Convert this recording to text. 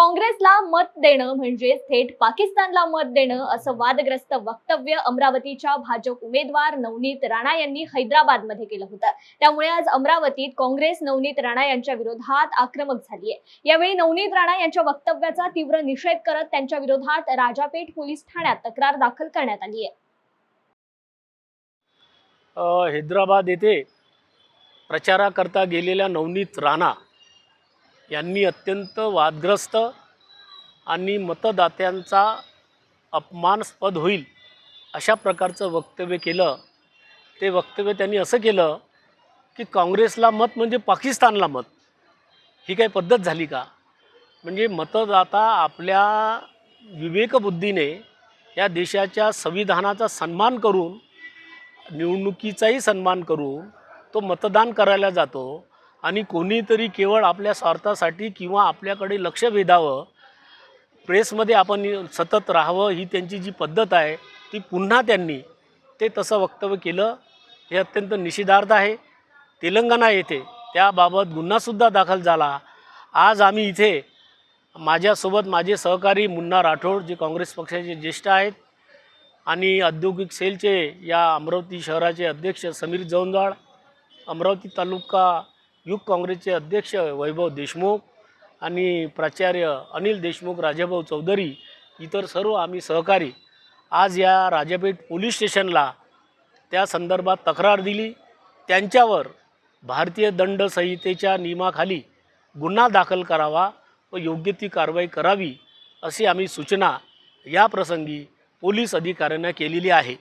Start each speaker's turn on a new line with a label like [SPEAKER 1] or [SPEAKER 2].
[SPEAKER 1] काँग्रेसला मत देणं म्हणजे थेट पाकिस्तानला मत देणं असं वादग्रस्त वक्तव्य अमरावतीच्या भाजप उमेदवार नवनीत राणा यांनी हैदराबादमध्ये केलं होतं। त्यामुळे आज अमरावतीत काँग्रेस नवनीत राणा यांच्या विरोधात आक्रमक झाली आहे। यावेळी नवनीत राणा यांच्या वक्तव्याचा तीव्र निषेध करत त्यांच्या विरोधात राजापेठ पोलीस ठाण्यात तक्रार दाखल करण्यात आली आहे।
[SPEAKER 2] हैदराबाद येथे प्रचाराकरता गेलेल्या नवनीत राणा यांनी अत्यंत वादग्रस्त आणि मतदात्यांचा अपमानास्पद होईल अशा प्रकारचं वक्तव्य केलं। ते वक्तव्य त्यांनी असं केलं की काँग्रेसला मत म्हणजे पाकिस्तानला मत। ही काही पद्धत झाली का? म्हणजे मतदाता आपल्या विवेकबुद्धीने या देशाच्या संविधानाचा सन्मान करून, निवडणुकीचाही सन्मान करून तो मतदान करायला जातो आणि कोणीतरी केवळ आपल्या स्वार्थासाठी किंवा आपल्याकडे लक्ष वेधावं, प्रेसमध्ये आपण सतत राहावं ही त्यांची जी पद्धत आहे ती पुन्हा त्यांनी ते तसं वक्तव्य केलं। हे अत्यंत निषेधार्ह आहे। तेलंगणा येथे त्याबाबत गुन्हासुद्धा दाखल झाला। आज आम्ही इथे माझ्यासोबत माझे सहकारी मुन्ना राठोड जे काँग्रेस पक्षाचे ज्येष्ठ आहेत आणि औद्योगिक सेलचे या अमरावती शहराचे अध्यक्ष समीर जौंजाळ, अमरावती तालुका युथ काँग्रेसचे अध्यक्ष वैभव देशमुख आणि प्राचार्य अनिल देशमुख, राजाभाऊ चौधरी, इतर सर्व आम्ही सहकारी आज या राजापेठ पोलीस स्टेशनला त्या संदर्भात तक्रार दिली। त्यांच्यावर भारतीय दंड संहितेच्या नियमाखाली गुन्हा दाखल करावा व योग्य ती कारवाई करावी अशी आम्ही सूचना या प्रसंगी पोलीस अधिकाऱ्यांना केलेली आहे।